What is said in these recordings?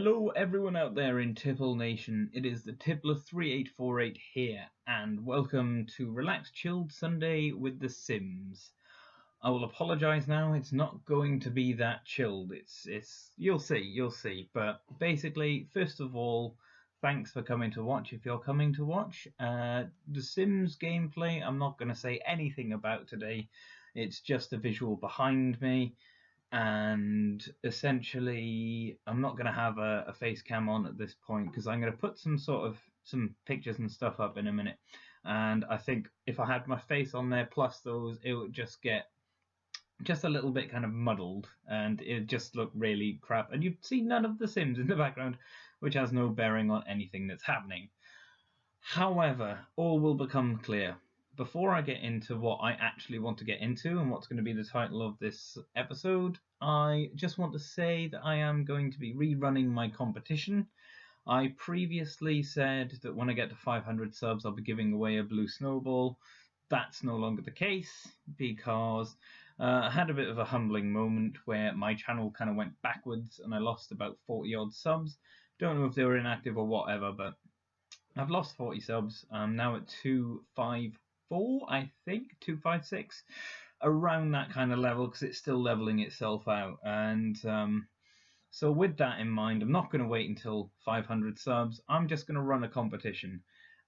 Hello everyone out there in Tipple Nation, it is the Tippler3848 here, and welcome to Relaxed Chilled Sunday with the Sims. I will apologise now, it's not going to be that chilled, it's you'll see, but basically, first of all, thanks for coming to watch if you're coming to watch. The Sims gameplay, I'm not going to say anything about today, it's just a visual behind me. And essentially, I'm not going to have a face cam on at this point because I'm going to put some pictures and stuff up in a minute. And I think if I had my face on there plus those, it would just get just a little bit kind of muddled and it would just look really crap. And you'd see none of the Sims in the background, which has no bearing on anything that's happening. However, all will become clear. Before I get into what I actually want to get into and what's going to be the title of this episode, I just want to say that I am going to be rerunning my competition. I previously said that when I get to 500 subs, I'll be giving away a blue snowball. That's no longer the case because I had a bit of a humbling moment where my channel kind of went backwards and I lost about 40 odd subs. Don't know if they were inactive or whatever, but I've lost 40 subs. I'm now at 254, I think, 256, around that kind of level because it's still leveling itself out. And so with that in mind, I'm not going to wait until 500 subs. I'm just going to run a competition.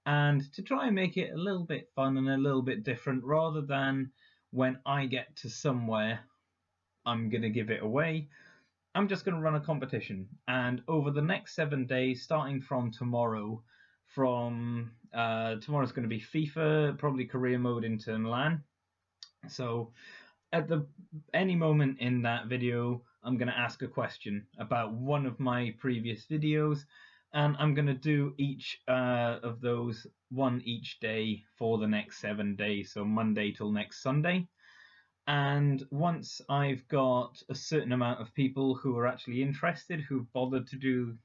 And to try and make it a little bit fun and a little bit different, rather than when I get to somewhere, I'm going to give it away. I'm just going to run a competition. And over the next 7 days, starting from tomorrow, tomorrow's going to be FIFA, probably career mode into Milan. So at any moment in that video, I'm going to ask a question about one of my previous videos, and I'm going to do each of those one each day for the next 7 days, so Monday till next Sunday. And once I've got a certain amount of people who are actually interested, who've bothered to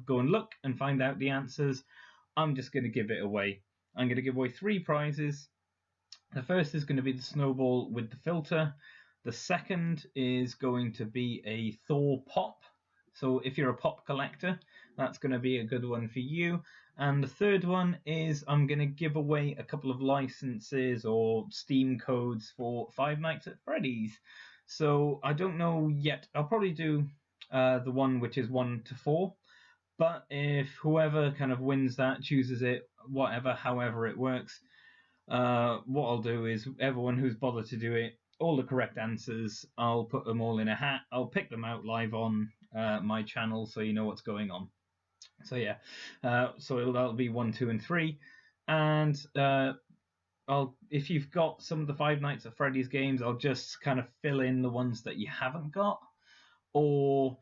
go and look and find out the answers, I'm just going to give it away. I'm going to give away 3 prizes. The first is going to be the snowball with the filter. The second is going to be a Thor pop. So if you're a pop collector, that's going to be a good one for you. And the third one is I'm going to give away a couple of licenses or Steam codes for Five Nights at Freddy's. So I don't know yet. I'll probably do the one which is 1 to 4. But if whoever kind of wins that, chooses it, however it works, what I'll do is everyone who's bothered to do it, all the correct answers, I'll put them all in a hat. I'll pick them out live on my channel so you know what's going on. So yeah, that'll be 1, 2, and 3. And if you've got some of the Five Nights at Freddy's games, I'll just kind of fill in the ones that you haven't got. Or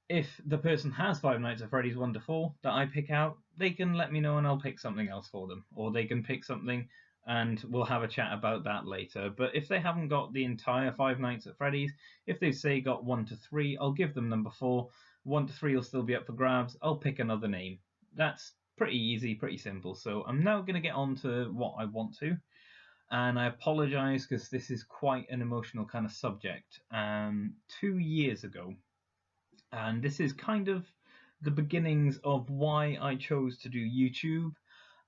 if the person has Five Nights at Freddy's 1 to 4 that I pick out, they can let me know and I'll pick something else for them. Or they can pick something and we'll have a chat about that later. But if they haven't got the entire Five Nights at Freddy's, if they say got 1 to 3, I'll give them number 4. 1 to 3 will still be up for grabs. I'll pick another name. That's pretty easy, pretty simple. So I'm now going to get on to what I want to. And I apologise because this is quite an emotional kind of subject. 2 years ago, and this is kind of the beginnings of why I chose to do YouTube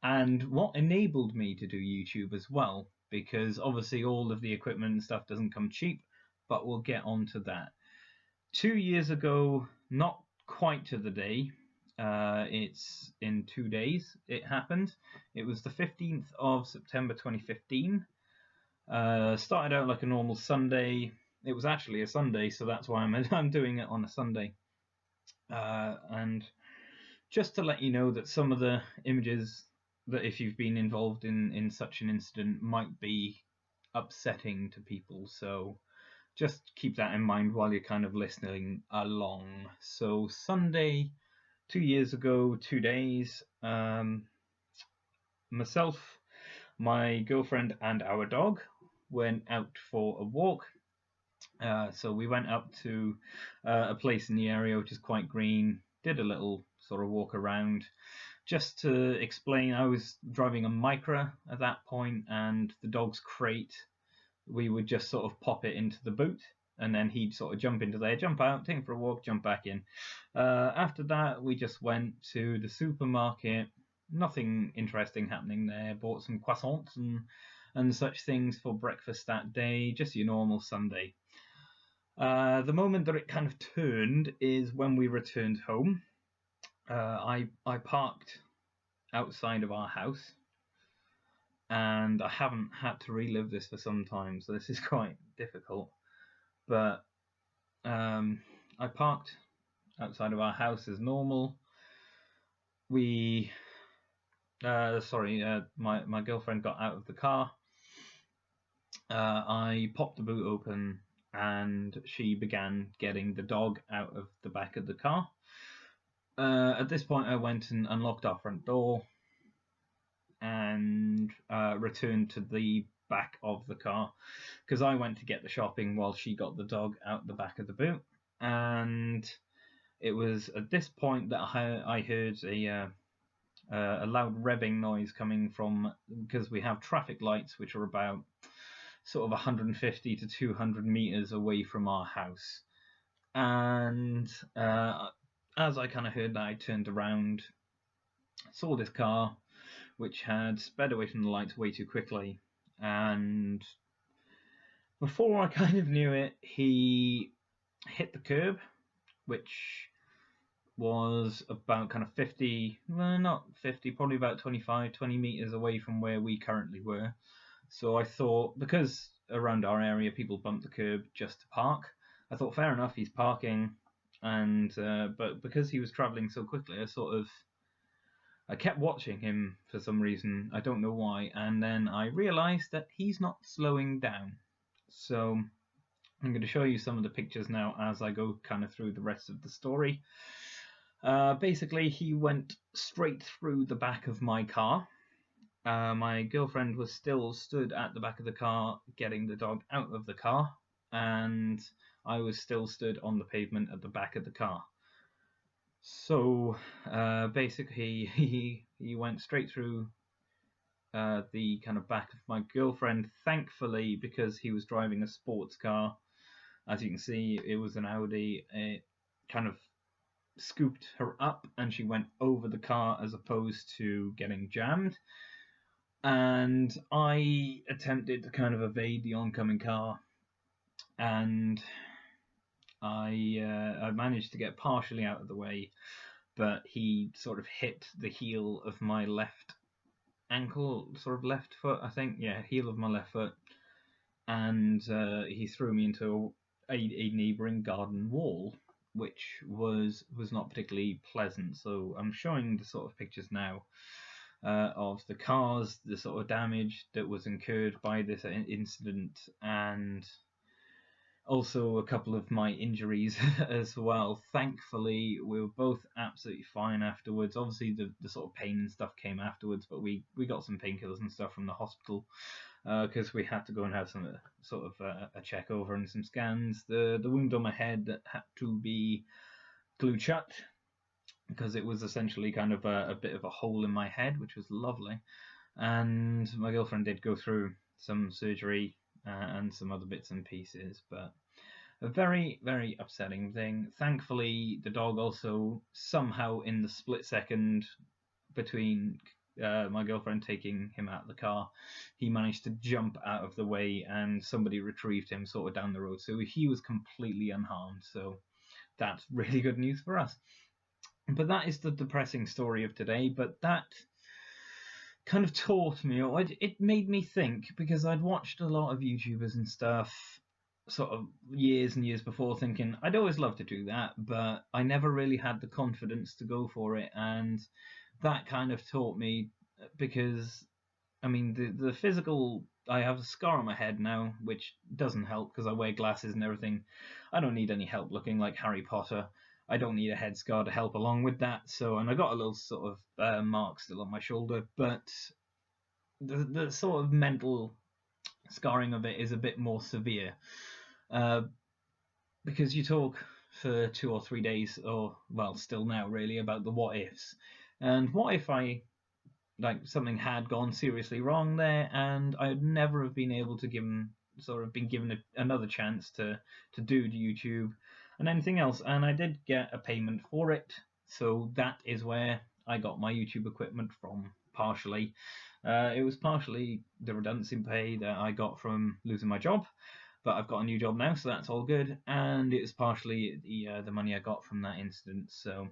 and what enabled me to do YouTube as well, because obviously all of the equipment and stuff doesn't come cheap, but we'll get on to that. 2 years ago, not quite to the day, it's in 2 days it happened. It was the 15th of September 2015. Started out like a normal Sunday. It was actually a Sunday, so that's why I'm doing it on a Sunday. And just to let you know that some of the images that if you've been involved in such an incident might be upsetting to people. So just keep that in mind while you're kind of listening along. So Sunday, 2 years ago, 2 days, myself, my girlfriend and our dog went out for a walk. So we went up to a place in the area which is quite green, did a little sort of walk around. Just to explain, I was driving a Micra at that point, and the dog's crate, we would just sort of pop it into the boot and then he'd sort of jump into there, jump out, take him for a walk, jump back in. After that, we just went to the supermarket. Nothing interesting happening there. Bought some croissants and such things for breakfast that day. Just your normal Sunday. The moment that it kind of turned is when we returned home. I parked outside of our house, and I haven't had to relive this for some time, so this is quite difficult. But I parked outside of our house as normal. My girlfriend got out of the car. I popped the boot open, and she began getting the dog out of the back of the car. At this point, I went and unlocked our front door and returned to the back of the car because I went to get the shopping while she got the dog out the back of the boot. And it was at this point that I heard a loud revving noise coming from, because we have traffic lights which are about sort of 150 to 200 meters away from our house. And as I kind of heard that, I turned around, saw this car which had sped away from the lights way too quickly, and before I kind of knew it, he hit the curb, which was about kind of 50, well, not 50, probably about 25, 20 meters away from where we currently were. So I thought, because around our area people bump the curb just to park, I thought fair enough, he's parking, and but because he was travelling so quickly, I kept watching him for some reason, I don't know why, and then I realised that he's not slowing down. So I'm going to show you some of the pictures now as I go kind of through the rest of the story. Basically, he went straight through the back of my car. My girlfriend was still stood at the back of the car getting the dog out of the car, and I was still stood on the pavement at the back of the car. So basically, he went straight through the kind of back of my girlfriend. Thankfully, because he was driving a sports car, as you can see, it was an Audi. It kind of scooped her up, and she went over the car as opposed to getting jammed. And I attempted to kind of evade the oncoming car, and I managed to get partially out of the way, but he sort of hit the heel of my left ankle, sort of left foot, I think. Yeah, heel of my left foot. And he threw me into a neighbouring garden wall, which was not particularly pleasant. So I'm showing the sort of pictures now of the cars, the sort of damage that was incurred by this incident, and also a couple of my injuries as well. Thankfully, we were both absolutely fine afterwards. Obviously, the sort of pain and stuff came afterwards, but we got some painkillers and stuff from the hospital because we had to go and have some sort of a check over and some scans. The wound on my head had to be glued shut because it was essentially kind of a bit of a hole in my head, which was lovely. And my girlfriend did go through some surgery and some other bits and pieces, but a very, very upsetting thing. Thankfully, the dog also somehow, in the split second between my girlfriend taking him out of the car, he managed to jump out of the way and somebody retrieved him sort of down the road. So he was completely unharmed. So that's really good news for us. But that is the depressing story of today. But that kind of taught me, or it made me think, because I'd watched a lot of YouTubers and stuff sort of years and years before, thinking I'd always love to do that, but I never really had the confidence to go for it. And that kind of taught me, because I mean the physical, I have a scar on my head now, which doesn't help because I wear glasses and everything. I don't need any help looking like Harry Potter. I don't need a head scar to help along with that. So, and I got a little sort of mark still on my shoulder, but the sort of mental scarring of it is a bit more severe, because you talk for 2 or 3 days, or well, still now really, about the what ifs, and what if something had gone seriously wrong there, and I'd never have been able to give him sort of been given another chance to do YouTube and anything else. And I did get a payment for it, so that is where I got my YouTube equipment from, partially. It was partially the redundancy pay that I got from losing my job, but I've got a new job now, so that's all good. And it was partially the money I got from that incident. So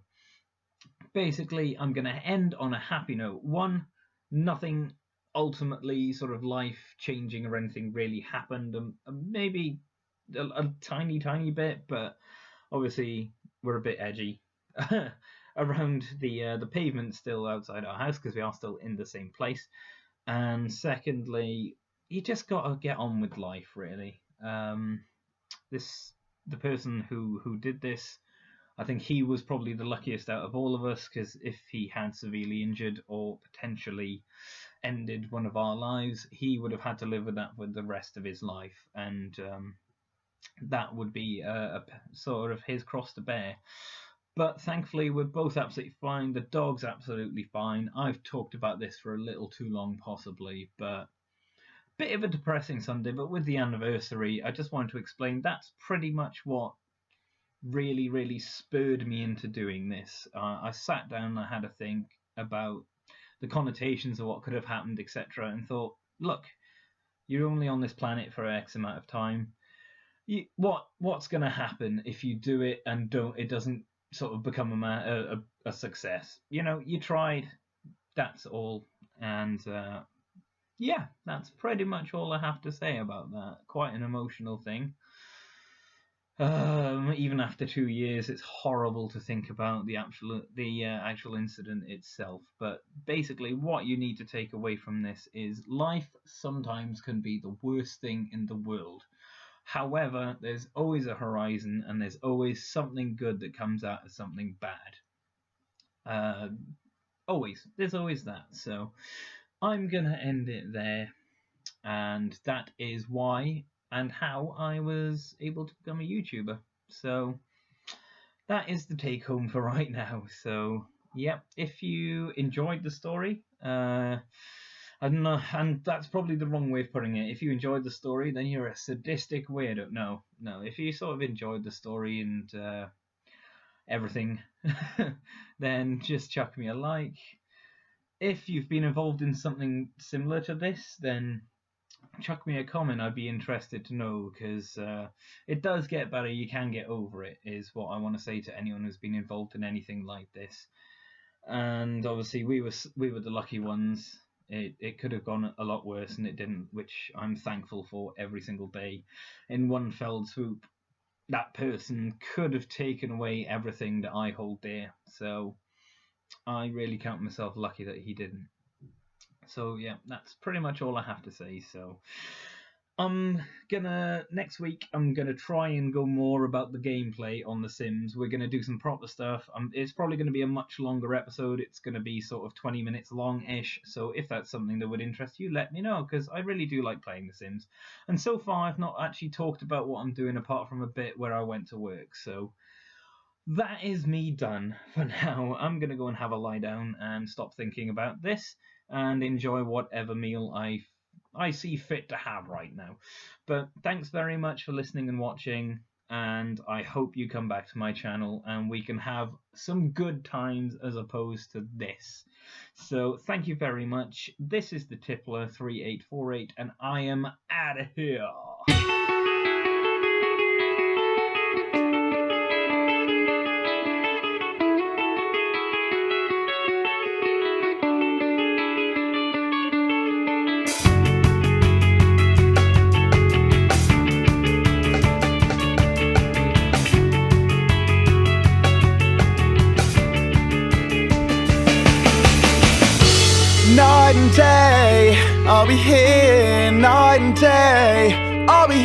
basically, I'm going to end on a happy note. One, nothing ultimately sort of life-changing or anything really happened. Maybe a tiny bit, but obviously we're a bit edgy around the pavement still outside our house because we are still in the same place. And secondly, you just got to get on with life, really. The person who did this, I think he was probably the luckiest out of all of us, because if he had severely injured or potentially ended one of our lives, he would have had to live with that for the rest of his life, and that would be a sort of his cross to bear. But thankfully, we're both absolutely fine. The dog's absolutely fine. I've talked about this for a little too long, possibly, but bit of a depressing Sunday. But with the anniversary, I just wanted to explain that's pretty much what really spurred me into doing this. I sat down and I had to think about the connotations of what could have happened, etc., and thought, look, you're only on this planet for X amount of time. What's going to happen if you do it and it doesn't sort of become a success? You tried, that's all. And yeah, that's pretty much all I have to say about that. Quite an emotional thing. Even after 2 years, it's horrible to think about the actual incident itself. But basically, what you need to take away from this is life sometimes can be the worst thing in the world. However, there's always a horizon, and there's always something good that comes out of something bad. There's always that. So I'm gonna end it there, and that is why and how I was able to become a YouTuber. So that is the take home for right now. So yep, if you enjoyed the story, I don't know, and that's probably the wrong way of putting it. If you enjoyed the story, then you're a sadistic weirdo. No. If you sort of enjoyed the story and everything, then just chuck me a like. If you've been involved in something similar to this, then chuck me a comment. I'd be interested to know, because it does get better. You can get over it, is what I want to say to anyone who's been involved in anything like this. And obviously we were the lucky ones. It could have gone a lot worse, and it didn't, which I'm thankful for every single day. In one fell swoop, that person could have taken away everything that I hold dear. So I really count myself lucky that he didn't. So yeah, that's pretty much all I have to say. So next week I'm gonna try and go more about the gameplay on The Sims. We're gonna do some proper stuff. It's probably gonna be a much longer episode. It's gonna be sort of 20 minutes long-ish. So if that's something that would interest you, let me know, because I really do like playing The Sims. And so far I've not actually talked about what I'm doing apart from a bit where I went to work. So that is me done for now. I'm gonna go and have a lie down and stop thinking about this and enjoy whatever meal I see fit to have right now. But thanks very much for listening and watching, and I hope you come back to my channel and we can have some good times as opposed to this. So thank you very much. This is the Tippler 3848, and I am out of here. Night and day, I'll be here. Night and day, I'll be here.